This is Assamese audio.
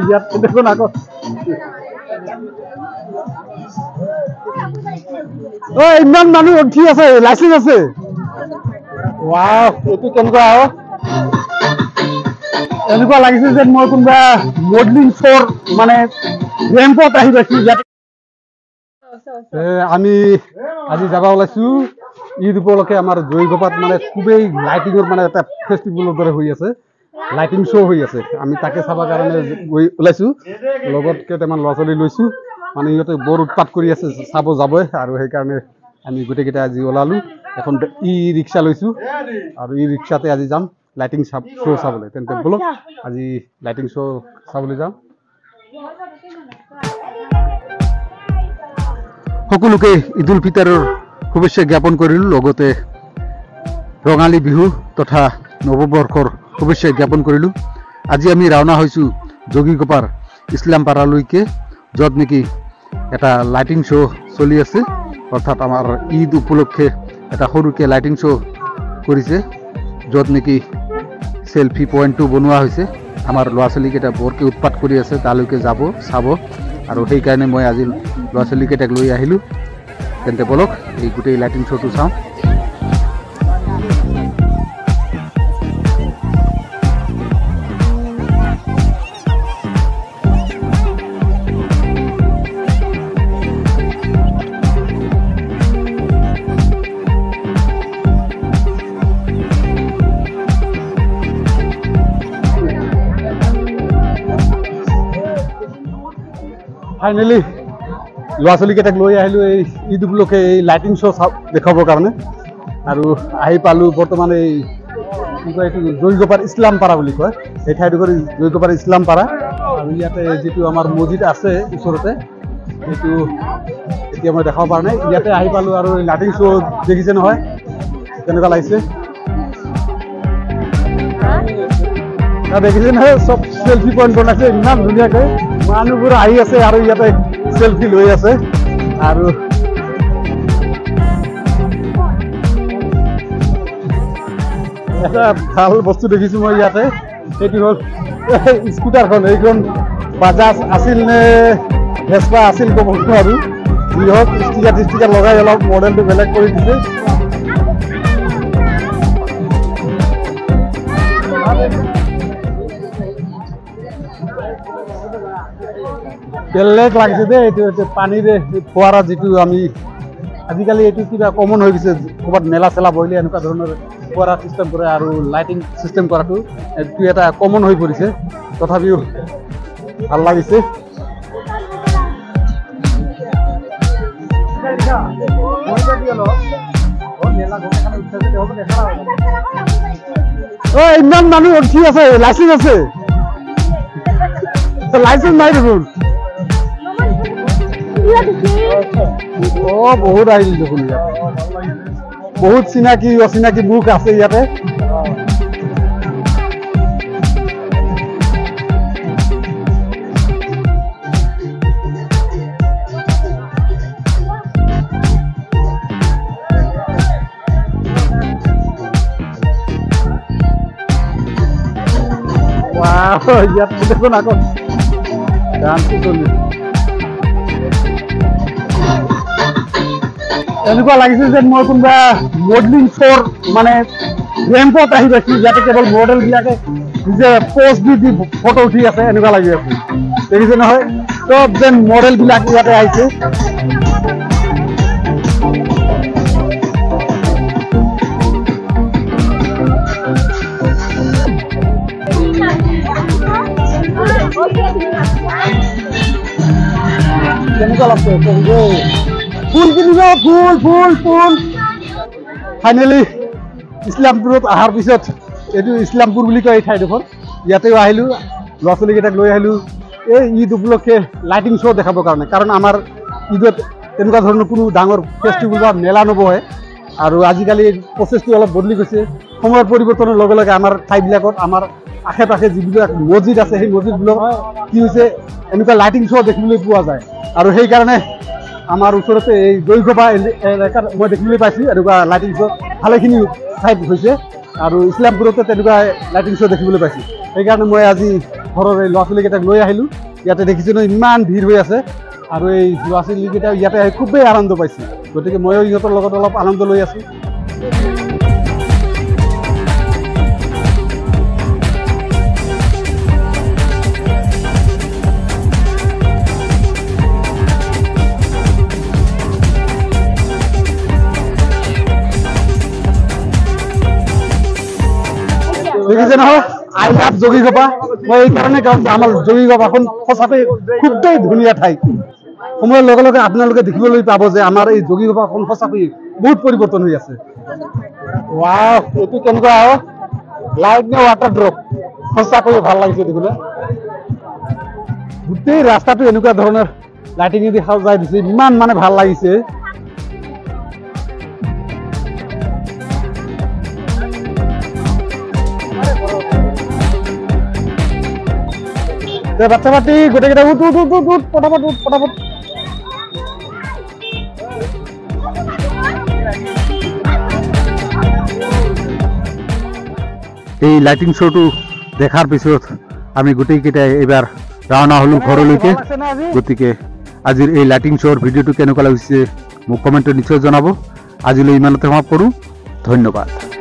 ইয়াত দেখোন আকৌ ইমান মানুহ উঠি আছে লাইচেন্স আছে এইটো কেনেকুৱা এনেকুৱা লাগিছে যেন মই কোনোবা মডেলিং শ্ব'ৰ মানে ৰেম্পত আহি পাইছো ইয়াত আমি আজি যাব ওলাইছো ঈদ উপলক্ষে আমাৰ জয়গোপাত মানে খুবেই লাইটিঙৰ মানে এটা ফেষ্টিভেলৰ দৰে হৈ আছে লাইটিং শ্ব' হৈ আছে আমি তাকে চাবৰ কাৰণে গৈ ওলাইছো লগত কেইটামান ল'ৰা ছোৱালী লৈছো মানে ইহঁতে বৰ উৎপাত কৰি আছে চাব যাবই আৰু সেইকাৰণে আমি গোটেইকেইটা আজি ওলালো এখন ই ৰিক্সা লৈছো আৰু ই ৰিক্সাতে আজি যাম লাইটিং শ্ব' চাবলৈ তেন্তে বলক আজি লাইটিং শ্ব' চাবলৈ যাম সকলোকে ঈদ উল ফিতৰৰ শুভেচ্ছা জ্ঞাপন কৰিলোঁ লগতে ৰঙালী বিহু তথা নৱবৰ্ষৰ শুভেচ্ছা জ্ঞাপন কৰিলোঁ আজি আমি ৰাওনা হৈছোঁ যোগীগোপাৰ ইছলাম পাৰালৈকে য'ত নেকি এটা লাইটিং শ্ব' চলি আছে অৰ্থাৎ আমাৰ ঈদ উপলক্ষে এটা সৰুকৈ লাইটিং শ্ব' কৰিছে য'ত নেকি চেল্ফি পইণ্টটো বনোৱা হৈছে আমাৰ ল'ৰা ছোৱালীকেইটা বৰকৈ উৎপাত কৰি আছে তালৈকে যাব চাব আৰু সেইকাৰণে মই আজি ল'ৰা ছোৱালীকেইটাক লৈ আহিলোঁ তেন্তে বলক এই গোটেই লাইটিং শ্ব'টো চাওঁ ফাইনেলি ল'ৰা ছোৱালীকেইটাক লৈ আহিলোঁ এই ঈদ উপলক্ষে এই লাইটিং শ্ব' দেখাবৰ কাৰণে আৰু আহি পালোঁ বৰ্তমান এই কি কয় এইটো জয়গোপাৰ ইছলাম পাৰা বুলি কয় এই ঠাইডোখৰ জয়গোপাৰ ইছলাম পাৰা আৰু ইয়াতে যিটো আমাৰ মছজিদ আছে ওচৰতে সেইটো এতিয়া মই দেখাব পৰা নাই ইয়াতে আহি পালোঁ আৰু লাইটিং শ্ব' দেখিছে নহয় কেনেকুৱা লাগিছে দেখিছে নহয় চব চেল্ফি পইণ্ট বনাইছে ইমান ধুনীয়াকৈ মানুহবোৰ আহি আছে আৰু ইয়াতে চেল্ফি লৈ আছে আৰু এটা ভাল বস্তু দেখিছোঁ মই ইয়াতে সেইটো হ'ল স্কুটাৰখন এইখন বাজাজ আছিল নে ভেস্পা আছিল ক'ব নোৱাৰোঁ যি হওক ষ্টিকাৰ লগাই অলপ মডেলটো বেলেগ কৰি দিছে বেলেগ লাগিছে দেই এইটো পানীৰে ফোৱাৰা যিটো আমি আজিকালি এইটো কিবা কমন হৈ গৈছে ক'ৰবাত মেলা চেলা বহিলে এনেকুৱা ধৰণৰ ফোৱাৰা ছিষ্টেম কৰে আৰু লাইটিং ছিষ্টেম কৰাটো এইটো এটা কমন হৈ পৰিছে তথাপিও ভাল লাগিছে ইমান মানুহ উঠি আছে লাইচেন্স আছে লাইচেন্স নাই দেখোন বহুত আহিল দেখোন বহুত চিনাকি অচিনাকি মুখ আছে ইয়াতে ইয়াত দেখোন আকৌ ডান্সটো চলি এনেকুৱা লাগিছে যেন মই কোনোবা মডেলিং শ্ব'ৰ মানে ৰেম্পত আহি পাইছো ইয়াতে কেৱল মডেলবিলাকে নিজে প'জ দি ফটো উঠি আছে এনেকুৱা লাগি আছে দেখিছে নহয় চব যেন মডেলবিলাক ইয়াতে আহিছে কেনেকুৱা লাগছে ফুল কিনিব ফুল ফাইনেলি ইছলামপুৰত অহাৰ পিছত এইটো ইছলামপুৰ বুলি কয় এই ঠাইডোখৰ ইয়াতেও আহিলোঁ ল'ৰা ছোৱালীকেইটাক লৈ আহিলোঁ এই ঈদ উপলক্ষে লাইটিং শ্ব' দেখাবৰ কাৰণে কাৰণ আমাৰ ঈদত তেনেকুৱা ধৰণৰ কোনো ডাঙৰ ফেষ্টিভেল বা মেলা নবহে আৰু আজিকালি প্ৰচেছটো অলপ বদলি গৈছে সময়ৰ পৰিৱৰ্তনৰ লগে লগে আমাৰ ঠাইবিলাকত আমাৰ আশে পাশে যিবিলাক মছজিদ আছে সেই মছজিদবিলাক কি হৈছে এনেকুৱা লাইটিং শ্ব' দেখিবলৈ পোৱা যায় আৰু সেইকাৰণে আমাৰ ওচৰতে এই জয়গোপা এলেকাত মই দেখিবলৈ পাইছোঁ এনেকুৱা লাইটিং শ্ব' ভালেখিনি ঠাইত হৈছে আৰু ইছলামপুৰতে তেনেকুৱা লাইটিং শ্ব' দেখিবলৈ পাইছোঁ সেইকাৰণে মই আজি ঘৰৰ এই ল'ৰা ছোৱালীকেইটাক লৈ আহিলোঁ ইয়াতে দেখিছোঁ ইমান ভিৰ হৈ আছে আৰু এই ল'ৰা ছোৱালীকেইটা ইয়াতে আহি খুবেই আনন্দ পাইছে গতিকে ময়ো ইহঁতৰ লগত অলপ আনন্দ লৈ আছোঁ দেখিছে নহয় আই লাভ যোগীঘোপা মই এইকাৰণে কাৰণ আমাৰ যোগীঘোপাখন সঁচাকৈ খুবেই ধুনীয়া ঠাই সময়ৰ লগে লগে আপোনালোকে দেখিবলৈ পাব যে আমাৰ এই যোগীঘোপাখন সঁচাকৈ বহুত পৰিৱৰ্তন হৈ আছে ৱাও এইটো কেনেকুৱা লাইট নে ৱাটাৰ ড্ৰপ সঁচাকৈ ভাল লাগিছে দেখিলে গোটেই ৰাস্তাটো এনেকুৱা ধৰণৰ লাইটিঙেদি সজাই দিছে ইমান মানে ভাল লাগিছে বাচ্চা পাতি গোটেইকেইটা উঠ উঠ উঠ উঠ উঠ পটাপট উঠ পটাপট এই লাইটিং শ্ব'টো দেখাৰ পিছত আমি গোটেইকেইটাই এইবাৰ ৰাওনা হ'লো ঘৰলৈকে গতিকে আজিৰ এই লাইটিং শ্ব'ৰ ভিডিঅ'টো কেনেকুৱা লাগিছে মোক কমেণ্টত নিশ্চয় জনাব আজিলৈ ইমানতে সমাপ্ত কৰোঁ ধন্যবাদ